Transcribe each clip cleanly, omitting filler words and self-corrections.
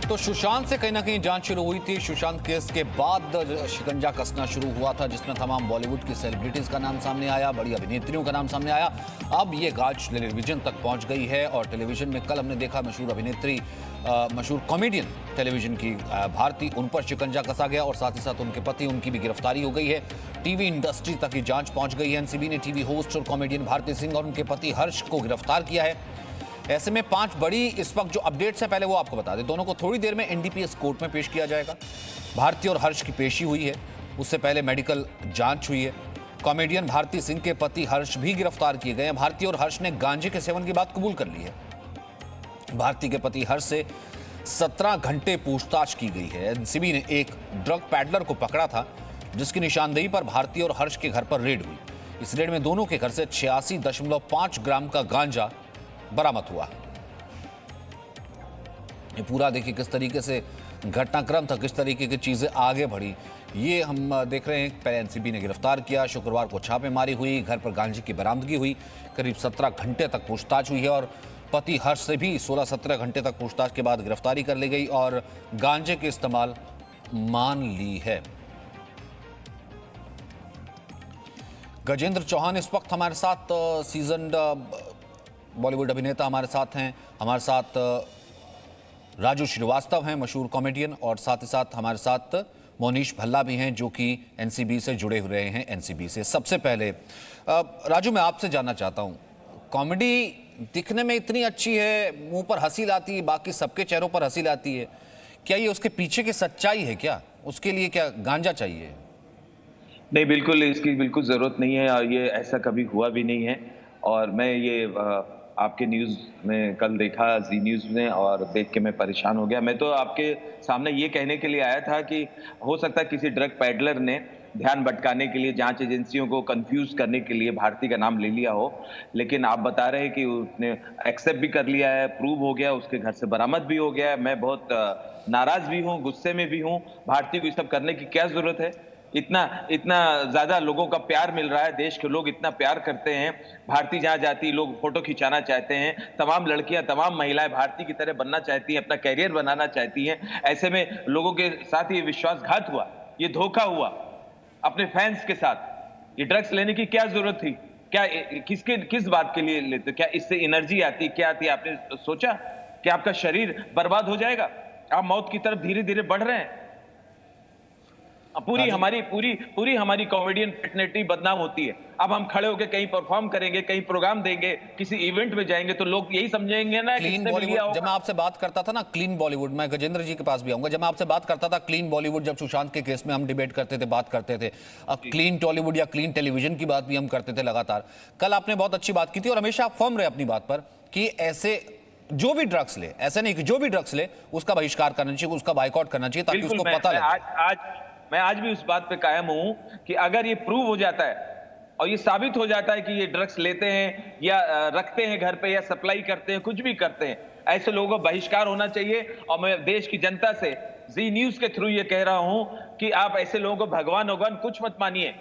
तो सुशांत से कहीं ना कहीं जांच शुरू हुई थी। सुशांत केस के बाद शिकंजा कसना शुरू हुआ था, जिसमें तमाम बॉलीवुड की सेलिब्रिटीज का नाम सामने आया, बड़ी अभिनेत्रियों का नाम सामने आया। अब ये गाज टेलीविजन तक पहुंच गई है और टेलीविजन में कल हमने देखा मशहूर अभिनेत्री, मशहूर कॉमेडियन टेलीविजन की भारती, उन पर शिकंजा कसा गया और साथ ही साथ उनके पति, उनकी भी गिरफ्तारी हो गई है। टीवी इंडस्ट्री तक की जांच पहुंच गई है। एनसीबी ने टीवी होस्ट और कॉमेडियन भारती सिंह और उनके पति हर्ष को गिरफ्तार किया है। ऐसे में 5 बड़ी इस वक्त जो अपडेट्स हैं, पहले वो आपको बता दें। दोनों को थोड़ी देर में एनडीपीएस कोर्ट में पेश किया जाएगा। भारती और हर्ष की पेशी हुई है, उससे पहले मेडिकल जांच हुई है। कॉमेडियन भारती सिंह के पति हर्ष भी गिरफ्तार किए गए हैं। भारती और हर्ष ने गांजे के सेवन की बात कबूल कर ली है। भारती के पति हर्ष से 17 घंटे पूछताछ की गई है। एनसीबी ने एक ड्रग पैडलर को पकड़ा था, जिसकी निशानदेही पर भारती और हर्ष के घर पर रेड हुई। इस रेड में दोनों के घर से 86.5 ग्राम का गांजा बरामद हुआ। ये पूरा देखिए किस तरीके से घटनाक्रम था, किस तरीके की चीजें आगे बढ़ी, ये हम देख रहे हैं। पहले एनसीबी ने गिरफ्तार किया, शुक्रवार को छापेमारी हुई, घर पर गांजे की बरामदगी हुई, करीब 17 घंटे तक पूछताछ हुई है और पति हर्ष से भी 16-17 घंटे तक पूछताछ के बाद गिरफ्तारी कर ली गई और गांजे के इस्तेमाल मान ली है। गजेंद्र चौहान इस वक्त हमारे साथ सीजन बॉलीवुड अभिनेता हमारे साथ हैं। हमारे साथ राजू श्रीवास्तव हैं, मशहूर कॉमेडियन, और साथ ही साथ हमारे साथ मोनीश भल्ला भी हैं, जो कि एनसीबी से जुड़े हुए हैं। एनसीबी से सबसे पहले राजू, मैं आपसे जानना चाहता हूं, कॉमेडी दिखने में इतनी अच्छी है, मुंह पर हंसी लाती है, बाकी सबके चेहरों पर हंसी लाती है, क्या ये उसके पीछे की सच्चाई है? क्या उसके लिए क्या गांजा चाहिए? नहीं, बिल्कुल इसकी बिल्कुल ज़रूरत नहीं है और ये ऐसा कभी हुआ भी नहीं है। और मैं ये आपके न्यूज़ में कल देखा, जी न्यूज़ में, और देख के मैं परेशान हो गया। मैं तो आपके सामने ये कहने के लिए आया था कि हो सकता है किसी ड्रग पैडलर ने ध्यान भटकाने के लिए, जांच एजेंसियों को कंफ्यूज करने के लिए भारती का नाम ले लिया हो। लेकिन आप बता रहे हैं कि उसने एक्सेप्ट भी कर लिया है, प्रूव हो गया, उसके घर से बरामद भी हो गया है। मैं बहुत नाराज भी हूँ, गुस्से में भी हूँ। भारती को ये सब करने की क्या जरूरत है? इतना ज्यादा लोगों का प्यार मिल रहा है, देश के लोग इतना प्यार करते हैं। भारती जहां जाती लोग फोटो खिंचाना चाहते हैं, तमाम लड़कियां, तमाम महिलाएं भारती की तरह बनना चाहती हैं, अपना कैरियर बनाना चाहती हैं। ऐसे में लोगों के साथ ये विश्वासघात हुआ, ये धोखा हुआ अपने फैंस के साथ। ये ड्रग्स लेने की क्या जरूरत थी? क्या किस बात के लिए लेते? क्या इससे एनर्जी आती? क्या आती? आपने सोचा कि आपका शरीर बर्बाद हो जाएगा? आप मौत की तरफ धीरे धीरे बढ़ रहे हैं। पूरी हमारी कॉमेडियन फिटनेटी बदनाम होती है। अब हम खड़े होकर कहीं परफॉर्म करेंगे, कहीं प्रोग्राम देंगे, किसी इवेंट में जाएंगे तो लोग यही समझेंगे ना क्लीन बॉलीवुड। जब मैं आपसे बात करता था ना, क्लीन बॉलीवुड, मैं गजेंद्र जी के पास भी आऊंगा, जब मैं आपसे बात करता था क्लीन बॉलीवुड, जब सुशांत के केस में हम डिबेट करते थे, बात करते थे, अब क्लीन टॉलीवुड या क्लीन टेलीविजन की बात भी हम करते थे लगातार। कल आपने बहुत अच्छी बात की थी और हमेशा आप फर्म रहे अपनी बात पर कि ऐसे जो भी ड्रग्स ले, ऐसा नहीं कि जो भी ड्रग्स ले उसका बहिष्कार करना चाहिए, उसका बाइकआउट करना चाहिए, ताकि उसको पता लगे। मैं आज भी उस बात पे कायम हूं कि अगर ये प्रूव हो जाता है और ये साबित हो जाता है कि ये ड्रग्स लेते हैं या रखते हैं घर पे या सप्लाई करते हैं, कुछ भी करते हैं, ऐसे लोगों का बहिष्कार होना चाहिए। और मैं देश की जनता से जी न्यूज के थ्रू ये कह रहा हूं कि आप ऐसे लोगों को भगवान कुछ मत मानिए।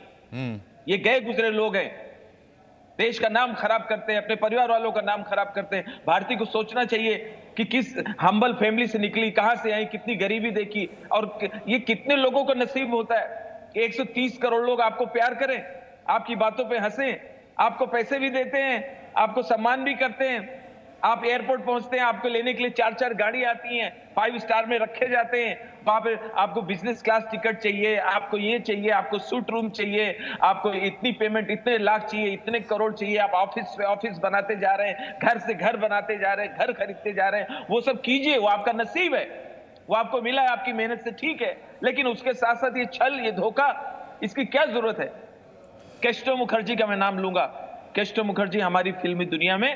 ये गए गुजरे लोग हैं, देश का नाम खराब करते हैं, अपने परिवार वालों का नाम खराब करते हैं। भारती को सोचना चाहिए कि किस हम्बल फैमिली से निकली, कहां से आई, कितनी गरीबी देखी, और ये कितने लोगों को नसीब होता है कि 130 करोड़ लोग आपको प्यार करें, आपकी बातों पे हंसें, आपको पैसे भी देते हैं, आपको सम्मान भी करते हैं। आप एयरपोर्ट पहुंचते हैं, आपको लेने के लिए 4-4 गाड़ी आती हैं, 5 स्टार में रखे जाते हैं। वहां पे आपको बिजनेस क्लास टिकट चाहिए, आपको ये चाहिए, आपको सूट रूम चाहिए, आपको इतनी पेमेंट, इतने लाख चाहिए, इतने करोड़ चाहिए। आप ऑफिस पे ऑफिस बनाते जा रहे हैं, घर से घर बनाते जा रहे हैं, घर खरीदते जा रहे हैं। वो सब कीजिए, वो आपका नसीब है, वो आपको मिला है आपकी मेहनत से, ठीक है। लेकिन उसके साथ साथ ये छल, ये धोखा, इसकी क्या जरूरत है? केस्टो मुखर्जी का मैं नाम लूंगा। केस्टो मुखर्जी हमारी फिल्मी दुनिया में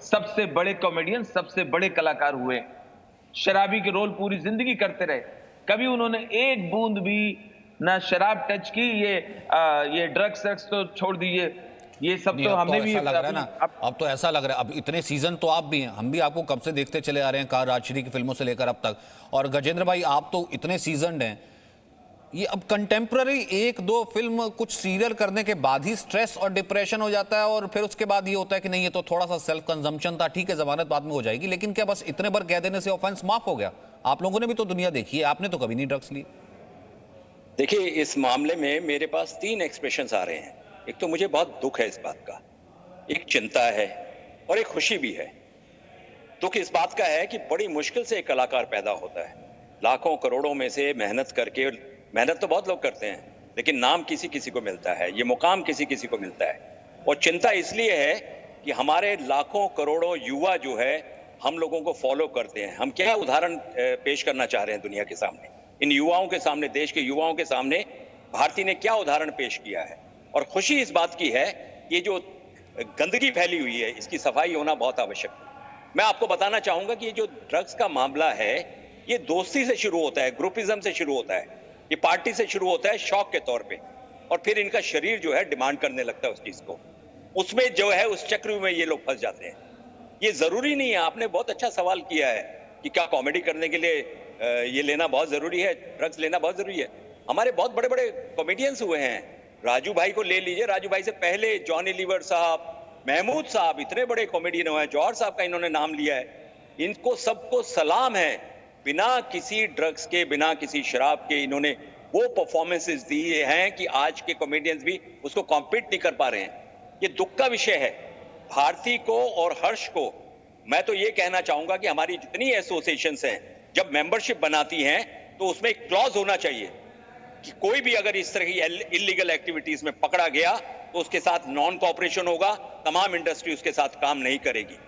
सबसे बड़े कॉमेडियन, सबसे बड़े कलाकार हुए। शराबी के रोल पूरी जिंदगी करते रहे, कभी उन्होंने एक बूंद भी ना शराब टच की। ये ड्रग्स तो छोड़ दीजिए, ये सब तो हमने भी लग रहा है ना। अब तो ऐसा लग रहा है, अब इतने सीजन तो आप भी हैं, हम भी आपको कब से देखते चले आ रहे हैं, कार राजश्री की फिल्मों से लेकर अब तक। और गजेंद्र भाई, आप तो इतने सीजन हैं, ये अब कंटेम्प्ररी 1-2 फिल्म, कुछ सीरियल करने के बाद ही स्ट्रेस और डिप्रेशन हो जाता है, और फिर उसके बाद ये होता है कि नहीं, ये तो थोड़ा सा सेल्फ कंजम्पशन था, ठीक है, जमानत बाद में हो जाएगी। लेकिन क्या बस इतने बार कह देने से ऑफेंस माफ हो गया? आप लोगों ने भी तो दुनिया देखी है, आपने तो कभी नहीं ड्रग्स ली। देखिए, इस मामले में मेरे पास 3 एक्सप्रेशंस आ रहे हैं। एक तो मुझे बहुत दुख है इस बात का, एक चिंता है और एक खुशी भी है। दुख इस बात का है कि बड़ी मुश्किल से एक कलाकार पैदा होता है, लाखों करोड़ों में से मेहनत करके। मेहनत तो बहुत लोग करते हैं, लेकिन नाम किसी किसी को मिलता है, ये मुकाम किसी किसी को मिलता है। और चिंता इसलिए है कि हमारे लाखों करोड़ों युवा जो है, हम लोगों को फॉलो करते हैं। हम क्या उदाहरण पेश करना चाह रहे हैं दुनिया के सामने, इन युवाओं के सामने, देश के युवाओं के सामने भारती ने क्या उदाहरण पेश किया है। और खुशी इस बात की है, ये जो गंदगी फैली हुई है, इसकी सफाई होना बहुत आवश्यक है। मैं आपको बताना चाहूंगा कि ये जो ड्रग्स का मामला है, ये दोस्ती से शुरू होता है, ग्रुपिज्म से शुरू होता है, ये पार्टी से शुरू होता है शौक के तौर पे, और फिर इनका शरीर जो है डिमांड करने लगता है उस चीज को। उसमें जो है, उस चक्र में ये लोग फंस जाते हैं। ये जरूरी नहीं है, आपने बहुत अच्छा सवाल किया है कि क्या कॉमेडी करने के लिए ये लेना बहुत जरूरी है, ड्रग्स लेना बहुत जरूरी है। हमारे बहुत बड़े बड़े कॉमेडियंस हुए हैं, राजू भाई को ले लीजिए, राजू भाई से पहले जॉनी लीवर साहब, महमूद साहब, इतने बड़े कॉमेडियन हुए हैं, जौहर साहब का इन्होंने नाम लिया है। इनको सबको सलाम है, बिना किसी ड्रग्स के, बिना किसी शराब के इन्होंने वो परफॉर्मेंसेस दिए हैं कि आज के कॉमेडियंस भी उसको कॉम्पीट नहीं कर पा रहे हैं। ये दुख का विषय है। भारती को और हर्ष को मैं तो ये कहना चाहूंगा कि हमारी जितनी एसोसिएशंस हैं, जब मेंबरशिप बनाती हैं तो उसमें एक क्लॉज होना चाहिए कि कोई भी अगर इस तरह की इलीगल एक्टिविटीज में पकड़ा गया तो उसके साथ नॉन कोऑपरेशन होगा, तमाम इंडस्ट्री उसके साथ काम नहीं करेगी।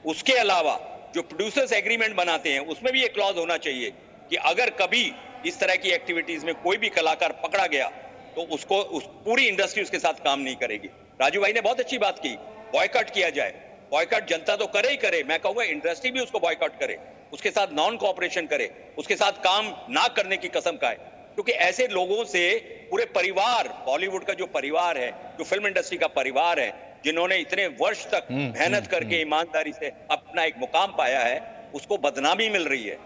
उसके अलावा जो प्रोड्यूसर्स एग्रीमेंट बनाते हैं, उसमें भी एक क्लॉज होना चाहिए कि अगर कभी इस तरह की एक्टिविटीज में कोई भी कलाकार पकड़ा गया तो उसको पूरी इंडस्ट्री उसके साथ काम नहीं करेगी। राजू भाई ने बहुत अच्छी बात की, बॉयकॉट किया जाए। बॉयकॉट जनता तो करे ही करे, मैं कहूंगा इंडस्ट्री भी उसको बॉयकॉट करे, उसके साथ नॉन कोऑपरेशन करे, उसके साथ काम ना करने की कसम खाए। क्योंकि ऐसे लोगों से पूरे परिवार, बॉलीवुड का जो परिवार है, जो फिल्म इंडस्ट्री का परिवार है, जिन्होंने इतने वर्ष तक मेहनत करके ईमानदारी से अपना एक मुकाम पाया है, उसको बदनामी मिल रही है।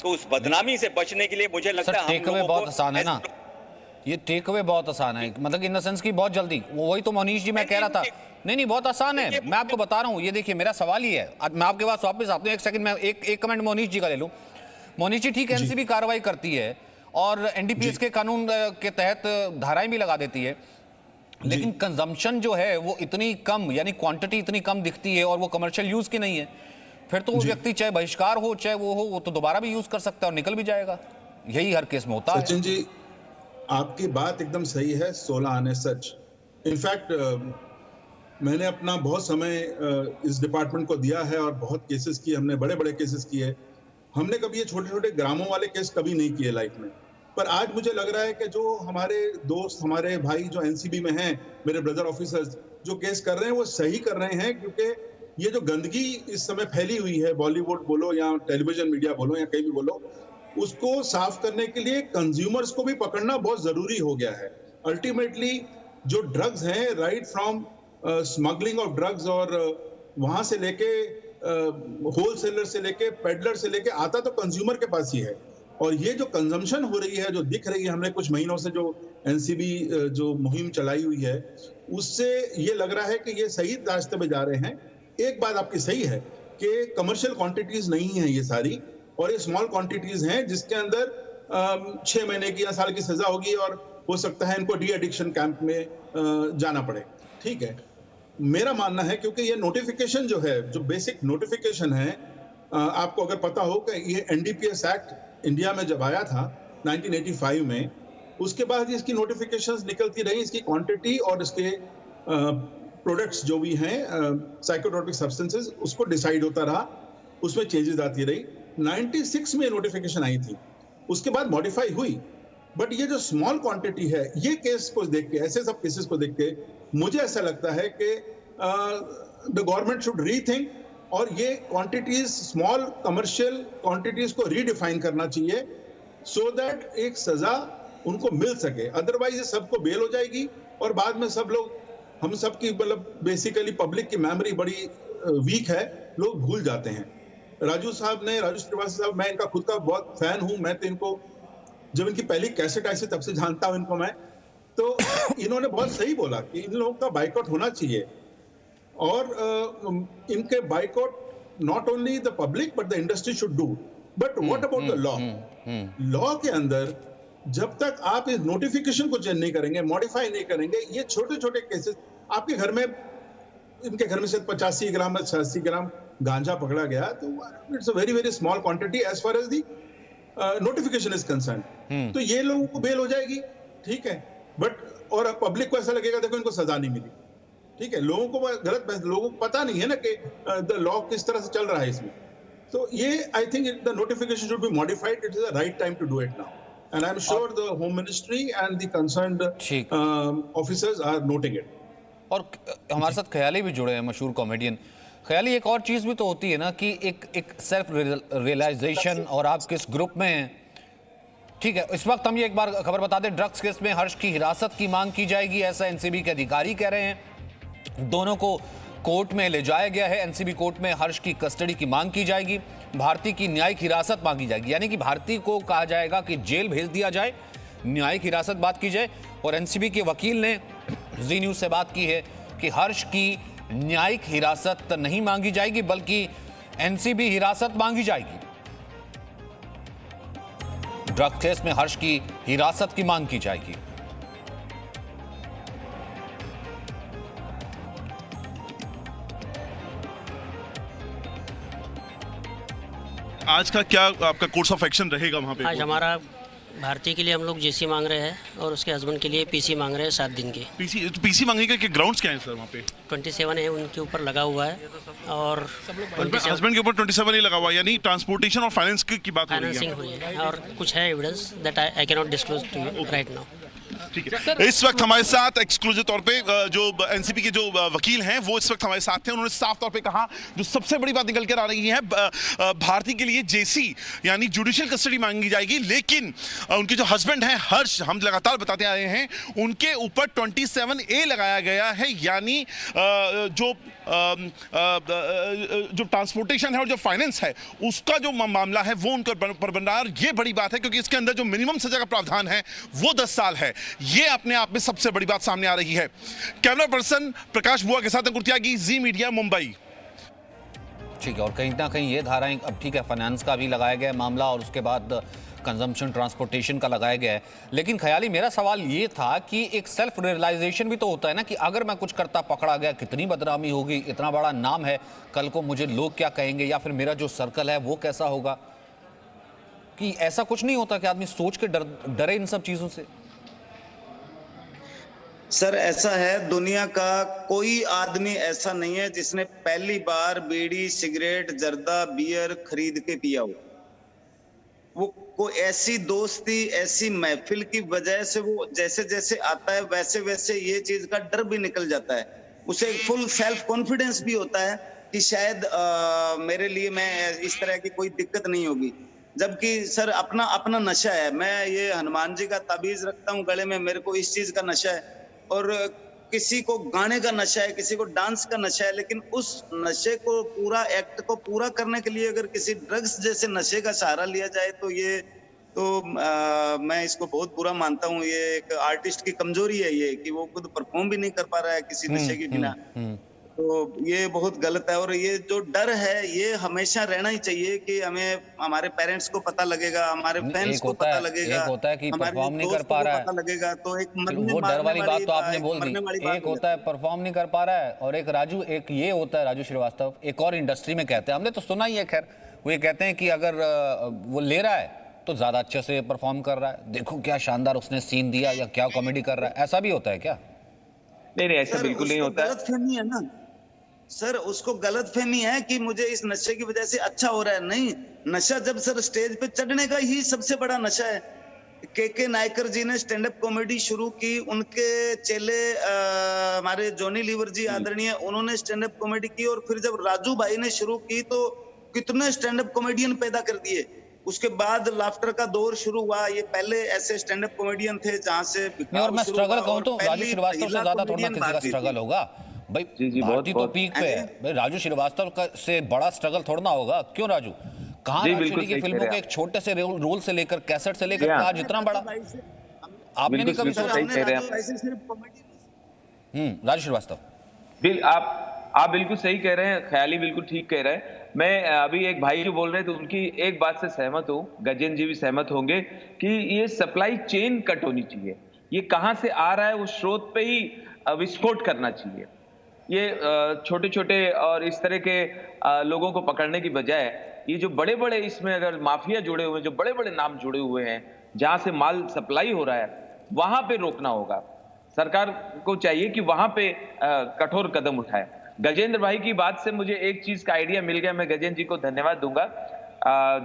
तो उस बदनामी से बचने के लिए मुझे लगता है टेक अवे बहुत आसान है ना, ये टेक अवे बहुत आसान है, मतलब इन द सेंस की बहुत जल्दी। वही तो मोनीश जी मैं कह रहा था, नहीं बहुत आसान है, मैं आपको बता रहा हूँ। ये देखिए, मेरा सवाल ही है, मैं आपके पास वापस आता हूँ, एक सेकंड में एक कमेंट मोनीश जी का ले लूँ। मोनीश जी, ठीक है, एनसीबी कार्रवाई करती है और एनडीपीएस के कानून के तहत धाराएं भी लगा देती है, लेकिन कंजम्पशन जो है वो इतनी कम, यानी क्वांटिटी इतनी कम दिखती है और वो कमर्शियल यूज की नहीं है, फिर तो वो व्यक्ति चाहे बहिष्कार हो चाहे वो तो दोबारा भी यूज कर सकता है और निकल भी जाएगा। यही हर केस में होता है। सचिन जी, आपकी बात एकदम सही है, 16 आने सच। इनफैक्ट मैंने अपना बहुत समय इस डिपार्टमेंट को दिया है और बहुत केसेस किए हमने, बड़े बड़े केसेस किए हमने। कभी ये छोटे छोटे ग्रामों वाले केस कभी नहीं किए लाइफ में। पर आज मुझे लग रहा है कि जो हमारे दोस्त, हमारे भाई जो एनसीबी में हैं, मेरे ब्रदर ऑफिसर्स जो केस कर रहे हैं वो सही कर रहे हैं। क्योंकि ये जो गंदगी इस समय फैली हुई है, बॉलीवुड बोलो या टेलीविजन मीडिया बोलो या कहीं भी बोलो, उसको साफ करने के लिए कंज्यूमर्स को भी पकड़ना बहुत जरूरी हो गया है। अल्टीमेटली जो ड्रग्स हैं, right from smuggling of drugs, और वहां से लेके होलसेलर से लेके पेडलर से लेके आता तो कंज्यूमर के पास ही है। और ये जो कंजम्पशन हो रही है, जो दिख रही है, हमने कुछ महीनों से जो एनसीबी जो मुहिम चलाई हुई है, उससे ये लग रहा है कि ये सही रास्ते पे जा रहे हैं। एक बात आपकी सही है कि कमर्शियल क्वांटिटीज नहीं है ये सारी, और ये स्मॉल क्वांटिटीज हैं जिसके अंदर 6 महीने की या साल की सजा होगी और हो सकता है इनको डी एडिक्शन कैंप में जाना पड़े। ठीक है, मेरा मानना है क्योंकि ये नोटिफिकेशन जो है, जो बेसिक नोटिफिकेशन है, आपको अगर पता हो कि ये एनडीपीएस एक्ट इंडिया में जब आया था 1985 में, उसके बाद इसकी नोटिफिकेशंस निकलती रही, इसकी क्वांटिटी और इसके प्रोडक्ट्स जो भी हैं, साइकोट्रोपिक सब्सटेंसेस, उसको डिसाइड होता रहा, उसमें चेंजेस आती रही। 96 में नोटिफिकेशन आई थी, उसके बाद मॉडिफाई हुई। बट ये जो स्मॉल क्वांटिटी है, ये केस को देख के, ऐसे सब केसेस को देख के मुझे ऐसा लगता है कि द गवर्नमेंट शुड रीथिंक, और ये क्वांटिटीज, स्मॉल कमर्शियल क्वांटिटीज को रीडिफाइन करना चाहिए, सो दैट एक सजा उनको मिल सके। अदरवाइज ये सबको बेल हो जाएगी और बाद में सब लोग, हम सब की मतलब बेसिकली पब्लिक की मेमोरी बड़ी वीक है, लोग भूल जाते हैं। राजू श्रीवास्तव साहब, मैं इनका खुद का बहुत फैन हूं। मैं तो इनको, जब इनकी पहली कैसेट आई थी तब से जानता हूं इनको मैं, तो इन्होंने बहुत सही बोला कि इन लोगों का बाइकआउट होना चाहिए। और इनके boycott not only the public but the industry should do. But what about the law? Law के अंदर जब तक आप इस नोटिफिकेशन को चेंज नहीं करेंगे, मॉडिफाई नहीं करेंगे, ये छोटे छोटे केसेस आपके घर में, इनके घर में से 85 ग्राम 86 ग्राम गांजा पकड़ा गया, तो it's a very very small quantity as far as the notification is concern. तो ये लोगों को बेल हो जाएगी, ठीक है, बट और पब्लिक को ऐसा लगेगा देखो इनको सजा नहीं मिली, ठीक है, लोगों को गलत, लोगों को पता नहीं है ना कि द लॉ किस तरह से चल रहा है इसमें। तो ये I think the notification should be modified, it is the right time to do it now, and I am sure the home ministry and the concerned officers are noting it. और हमारे साथ ख्याली भी जुड़े हैं, मशहूर कॉमेडियन। ख्याली, एक और चीज़ भी तो होती है ना कि एक सेल्फ रियलाइजेशन, और आप किस ग्रुप में हैं, ठीक है। इस वक्त हम ये एक बार खबर बता दें, ड्रग्स केस में हर्ष की हिरासत की मांग की जाएगी, ऐसा एनसीबी के अधिकारी कह रहे हैं। दोनों को कोर्ट में ले जाया गया है, एनसीबी कोर्ट में हर्ष की कस्टडी की मांग की जाएगी, भारती की न्यायिक हिरासत मांगी जाएगी, यानी कि भारती को कहा जाएगा कि जेल भेज दिया जाए, न्यायिक हिरासत बात की जाए। और एनसीबी के वकील ने जी न्यूज़ से बात की है कि हर्ष की न्यायिक हिरासत नहीं मांगी जाएगी, बल्कि एनसीबी हिरासत मांगी जाएगी। ड्रग्स केस में हर्ष की हिरासत की मांग की जाएगी। आज का क्या आपका कोर्स ऑफ एक्शन रहेगा वहाँ पे? आज हमारा भारतीय के लिए हम लोग जेसी मांग रहे हैं और उसके हस्बैंड के लिए पीसी मांग रहे हैं 7 दिन के। पीसी मांगने के ग्राउंड्स क्या हैं सर वहाँ पे? 27 है उनके ऊपर लगा हुआ है, और हस्बैंड के ऊपर 27 ही लगा हुआ है, यानी ट्रांसपोर्टेशन और फाइनेंस की बात हो रही है। फाइनेंसिंग हुई है, और कुछ है evidence that I can not disclose to you right now. ठीक है, इस वक्त हमारे साथ एक्सक्लूसिव तौर पे जो एनसीबी के जो वकील हैं वो इस वक्त हमारे साथ थे। उन्होंने साफ तौर पे कहा, जो सबसे बड़ी बात निकल कर आ रही है, भारती के लिए जेसी यानी जुडिशियल कस्टडी मांगी जाएगी, लेकिन उनके जो हस्बैंड हैं हर्ष, हम लगातार बताते आए हैं, उनके ऊपर 27A लगाया गया है, यानी जो ट्रांसपोर्टेशन है और जो फाइनेंस है उसका जो मामला है वो उनके पर बन रहा है। और ये बड़ी बात है क्योंकि इसके अंदर जो मिनिमम सजा का प्रावधान है वो 10 साल है। ये अपने आप में सबसे बड़ी बात सामने आ रही है। कैमरा पर्सन प्रकाश बुआ के साथ अंकुर त्यागी, जी मीडिया, मुंबई। ठीक है, और कहीं ना कहीं ये धाराएं, अब ठीक है फाइनेंस का भी लगाया गया मामला और उसके बाद कंजम्पशन ट्रांसपोर्टेशन का लगाया गया है, लेकिन ख्याली मेरा सवाल ये था कि एक सेल्फ रियलाइजेशन भी तो होता है ना कि अगर मैं कुछ करता पकड़ा गया, कितनी बदनामी होगी, इतना बड़ा नाम है, कल को मुझे लोग क्या कहेंगे, या फिर मेरा जो सर्कल है वो कैसा होगा, कि ऐसा कुछ नहीं होता कि आदमी सोच के डरे इन सब चीजों से? सर ऐसा है, दुनिया का कोई आदमी ऐसा नहीं है जिसने पहली बार बीड़ी, सिगरेट, जर्दा, बियर खरीद के पिया हो। वो कोई ऐसी दोस्ती, ऐसी महफिल की वजह से वो जैसे जैसे आता है वैसे वैसे ये चीज का डर भी निकल जाता है, उसे फुल सेल्फ कॉन्फिडेंस भी होता है कि शायद मेरे लिए मैं इस तरह की कोई दिक्कत नहीं होगी। जबकि सर अपना अपना नशा है। मैं ये हनुमान जी का ताबीज रखता हूँ गले में, मेरे को इस चीज का नशा है, और किसी को गाने का नशा है, किसी को डांस का नशा है, लेकिन उस नशे को पूरा एक्ट को पूरा करने के लिए अगर किसी ड्रग्स जैसे नशे का सहारा लिया जाए तो ये मैं इसको बहुत बुरा मानता हूँ। ये एक आर्टिस्ट की कमजोरी है ये, कि वो खुद परफॉर्म भी नहीं कर पा रहा है किसी नशे के बिना। तो ये बहुत गलत है, और ये जो डर है ये हमेशा रहना ही चाहिए कि हमें हमारे पेरेंट्स को पता लगेगा, हमारे फैंस को पता लगेगा, एक होता है कि परफॉर्म नहीं कर पा रहा है, पता लगेगा, तो एक वो डर वाली बात तो आपने बोल दी। एक होता है परफॉर्म नहीं कर पा रहा है, और एक राजू, एक ये होता है राजू श्रीवास्तव, एक और इंडस्ट्री में कहते हैं, हमने तो सुना ही है, खैर वो ये कहते हैं कि अगर वो ले रहा है तो ज्यादा अच्छे से परफॉर्म कर रहा है, देखो क्या शानदार उसने सीन दिया, या क्या कॉमेडी कर रहा है, ऐसा भी होता है क्या? नहीं, ऐसा बिल्कुल नहीं होता। गलतफहमी है ना सर, उसको गलतफहमी है कि मुझे इस नशे की वजह से अच्छा हो रहा है। नहीं, नशा जब सर स्टेज पे चढ़ने का ही सबसे बड़ा नशा है। के नायकर जी ने स्टैंड अप कॉमेडी शुरू की, उनके चेले हमारे जॉनी लीवर जी आदरणीय, उन्होंने स्टैंड अप कॉमेडी की, और फिर जब राजू भाई ने शुरू की तो कितने स्टैंड अप कॉमेडियन पैदा कर दिए। उसके बाद लाफ्टर का दौर शुरू हुआ। ये पहले ऐसे स्टैंड अप कॉमेडियन थे जहां से, और मैं स्ट्रगल कहूं तो राजू श्रीवास्तव से ज्यादा थोड़ा किसी का स्ट्रगल होगा भाई। भारती तो पीक पे है भाई, राजू श्रीवास्तव का से बड़ा स्ट्रगल थोड़ा ना होगा, क्यों राजू? कहां एक्चुअली की फिल्मों के एक छोटे से रोल से लेकर कैसेट से लेकर आज इतना बड़ा आपने नहीं कभी सोचा? राजू श्रीवास्तव, आप बिल्कुल सही कह रहे हैं, ख्याली बिल्कुल ठीक कह रहे हैं। मैं अभी एक भाई जो बोल रहे थे उनकी एक बात से सहमत हूँ, गजेंद्र जी भी सहमत होंगे कि ये सप्लाई चेन कट होनी चाहिए। ये कहाँ से आ रहा है उस स्रोत पे ही विस्फोट करना चाहिए। ये छोटे छोटे और इस तरह के लोगों को पकड़ने की बजाय ये जो बड़े बड़े इसमें अगर माफिया जुड़े हुए हैं, जो बड़े बड़े नाम जुड़े हुए हैं, जहां से माल सप्लाई हो रहा है, वहां पे रोकना होगा। सरकार को चाहिए कि वहां पे कठोर कदम उठाए। गजेंद्र भाई की बात से मुझे एक चीज का आइडिया मिल गया, मैं गजेंद्र जी को धन्यवाद दूंगा।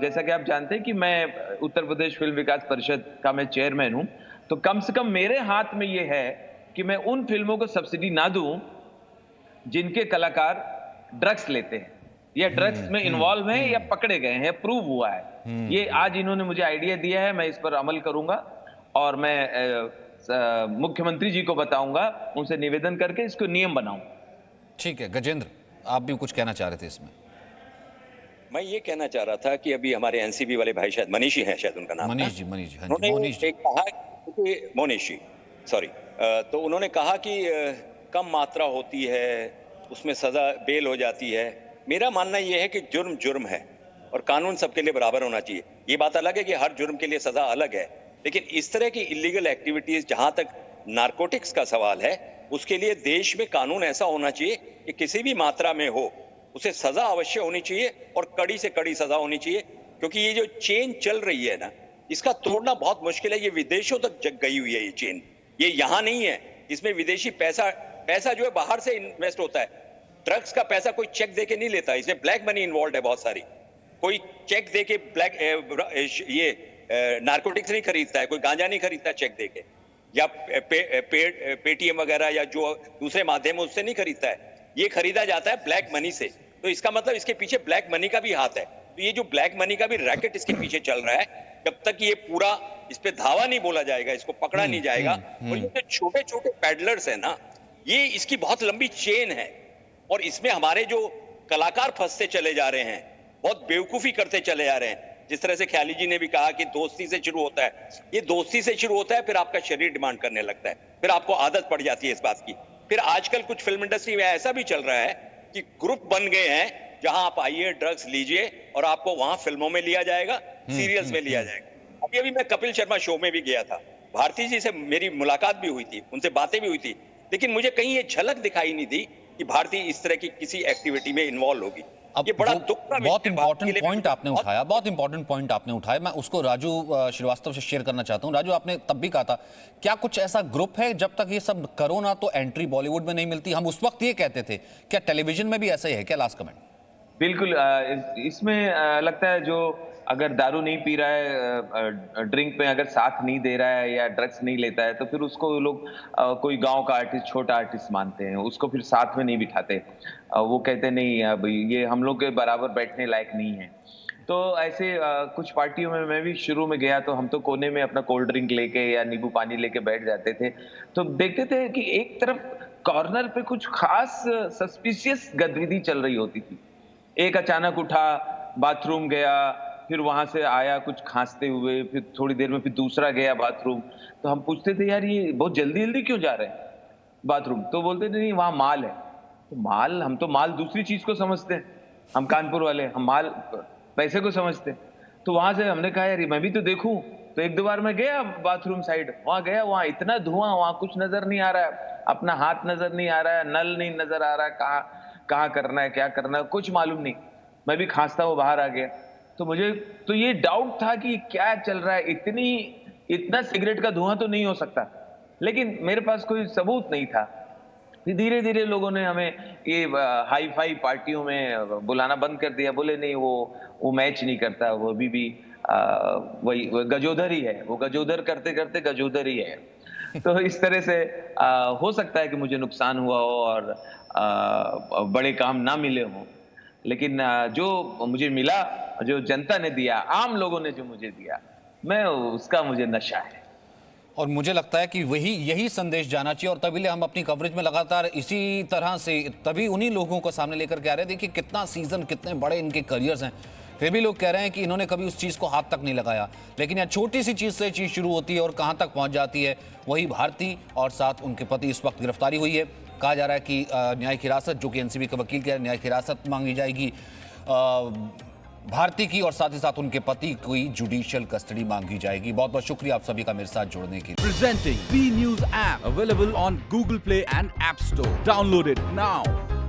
जैसा कि आप जानते हैं कि मैं उत्तर प्रदेश फिल्म विकास परिषद का मैं चेयरमैन हूं, तो कम से कम मेरे हाथ में ये है कि मैं उन फिल्मों को सब्सिडी ना दूं जिनके कलाकार ड्रग्स लेते हैं या ड्रग्स में इन्वॉल्व हैं या पकड़े गए हैं, प्रूव हुआ है। ये आज इन्होंने मुझे आइडिया दिया है, मैं इस पर अमल करूंगा और मैं मुख्यमंत्री जी को बताऊंगा, उनसे निवेदन करके इसको नियम बनाऊं। ठीक है गजेंद्र, आप भी कुछ कहना चाह रहे थे इसमें? मैं ये कहना चाह रहा था कि अभी हमारे एनसीबी वाले भाई, शायद मनीष ही हैं, शायद उनका नाम मनीष जी, हाँ जी, उन्होंने मोनीश जी। कहा कि मोनीश जी, सॉरी, तो उन्होंने कहा कि कम मात्रा होती है उसमें सजा बेल हो जाती है। मेरा मानना यह है कि जुर्म जुर्म है और कानून सबके लिए बराबर होना चाहिए। ये बात अलग है कि हर जुर्म के लिए सजा अलग है, लेकिन इस तरह की इलीगल एक्टिविटीज, जहां तक नारकोटिक्स का सवाल है, उसके लिए देश में कानून ऐसा होना चाहिए कि किसी भी मात्रा में हो उसे सजा अवश्य होनी चाहिए और कड़ी से कड़ी सजा होनी चाहिए। क्योंकि ये जो चेन चल रही है ना, इसका तोड़ना बहुत मुश्किल है। ये विदेशों तक जग गई हुई है ये चेन, ये यहाँ नहीं है। इसमें विदेशी पैसा जो है बाहर से इन्वेस्ट होता है। ड्रग्स का पैसा कोई चेक देके नहीं लेता, इसमें ब्लैक मनी इन्वॉल्व है बहुत सारी। कोई चेक देके नारकोटिक्स नहीं खरीदता है, कोई गांजा नहीं खरीदता चेक देके, या पेटीएम वगैरह या जो दूसरे माध्यम है उससे नहीं खरीदता है। ये खरीदा जाता है ब्लैक मनी से। तो इसका मतलब इसके पीछे ब्लैक मनी का भी हाथ है। तो ये जो ब्लैक मनी का भी रैकेट इसके पीछे चल रहा है, जब तक ये पूरा इस पे धावा नहीं बोला जाएगा, इसको पकड़ा नहीं जाएगा, और ये जो छोटे छोटे पैडलर्स है ना, ये इसकी बहुत लंबी चेन है और इसमें हमारे जो कलाकार फंसते चले जा रहे हैं, बहुत बेवकूफी करते चले जा रहे हैं। जिस तरह से ख्याली जी ने भी कहा कि दोस्ती से शुरू होता है, ये दोस्ती से शुरू होता है, फिर आपका शरीर डिमांड करने लगता है, फिर आपको आदत पड़ जाती है इस बात की। फिर आजकल कुछ फिल्म इंडस्ट्री में ऐसा भी चल रहा है कि ग्रुप बन गए हैं जहां आप आइए, ड्रग्स लीजिए और आपको वहां फिल्मों में लिया जाएगा, सीरियल्स में लिया जाएगा। अभी मैं कपिल शर्मा शो में भी गया था, भारती जी से मेरी मुलाकात भी हुई थी, उनसे बातें भी हुई थी, लेकिन मुझे कहीं ये झलक दिखाई नहीं दी कि भारती इस तरह की किसी एक्टिविटी में इन्वॉल्व होगी। अब ये बड़ा दुख का बहुत इंपॉर्टेंट विषय पॉइंट आपने उठाया, बहुत इंपॉर्टेंट पॉइंट आपने उठाया। मैं उसको राजू श्रीवास्तव से शेयर करना चाहता हूं। राजू, आपने तब भी कहा था, क्या कुछ ऐसा ग्रुप है, जब तक ये सब करो ना तो एंट्री बॉलीवुड में नहीं मिलती? हम उस वक्त ये कहते थे, क्या टेलीविजन में भी ऐसा ही है क्या? Last comment. बिल्कुल, इसमें लगता है जो अगर दारू नहीं पी रहा है, ड्रिंक में अगर साथ नहीं दे रहा है या ड्रग्स नहीं लेता है, तो फिर उसको लोग कोई गांव का आर्टिस्ट, छोटा आर्टिस्ट मानते हैं, उसको फिर साथ में नहीं बिठाते। वो कहते नहीं, अब ये हम लोग के बराबर बैठने लायक नहीं है। तो ऐसे कुछ पार्टियों में मैं भी शुरू में गया तो हम तो कोने में अपना कोल्ड ड्रिंक लेके या नींबू पानी लेके बैठ जाते थे, तो देखते थे कि एक तरफ कॉर्नर पे कुछ खास सस्पिशियस गतिविधि चल रही होती थी। एक अचानक उठा, बाथरूम गया, फिर वहां से आया कुछ खांसते हुए, फिर थोड़ी देर में फिर दूसरा गया बाथरूम। तो हम पूछते थे, यार ये बहुत जल्दी जल्दी क्यों जा रहे हैं बाथरूम? तो बोलते थे नहीं, वहां माल है। तो माल, हम तो माल दूसरी चीज को समझते हैं, हम कानपुर वाले, हम माल पैसे को समझते। तो वहां से हमने कहा, यार मैं भी तो देखूं। तो एक दो बार मैं गया बाथरूम साइड, वहां गया, वहां इतना धुआं, वहां कुछ नजर नहीं आ रहा है, अपना हाथ नजर नहीं आ रहा है, नल नहीं नजर आ रहा है, कहाँ करना है, क्या करना है, कुछ मालूम नहीं। मैं भी खांसता हुआ बाहर आ गया। तो मुझे तो ये डाउट था कि क्या चल रहा है, इतना सिगरेट का धुआं तो नहीं हो सकता, लेकिन मेरे पास कोई सबूत नहीं था। फिर धीरे धीरे लोगों ने हमें ये हाई फाई पार्टियों में बुलाना बंद कर दिया। बोले नहीं, वो मैच नहीं करता, वो अभी भी वही गजोदर ही है, वो गजोदर करते करते गजोदर ही है। तो इस तरह से हो सकता है कि मुझे नुकसान हुआ हो और बड़े काम ना मिले हों, लेकिन जो मुझे मिला, जो जनता ने दिया, आम लोगों ने जो मुझे दिया, मैं उसका मुझे नशा है। और मुझे लगता है कि यही संदेश जाना चाहिए, और तभी हम अपनी कवरेज में लगातार इसी तरह से, तभी उन्हीं लोगों को सामने लेकर के आ रहे हैं। देखिए कितना सीजन, कितने बड़े इनके करियर्स हैं, फिर भी लोग कह रहे हैं कि इन्होंने कभी उस चीज़ को हाथ तक नहीं लगाया। लेकिन यह छोटी सी चीज़ से चीज़ शुरू होती है और कहाँ तक पहुँच जाती है। वही भारती और साथ उनके पति इस वक्त गिरफ्तारी हुई है। कहा जा रहा है कि न्यायिक हिरासत, जो कि एनसीबी के वकील कह रहे हैं, न्यायिक हिरासत मांगी जाएगी। भारती की और साथ ही साथ उनके पति की जुडिशियल कस्टडी मांगी जाएगी। बहुत बहुत शुक्रिया आप सभी का मेरे साथ जुड़ने के लिए। Presenting V News app available on Google Play and App Store. Download it now.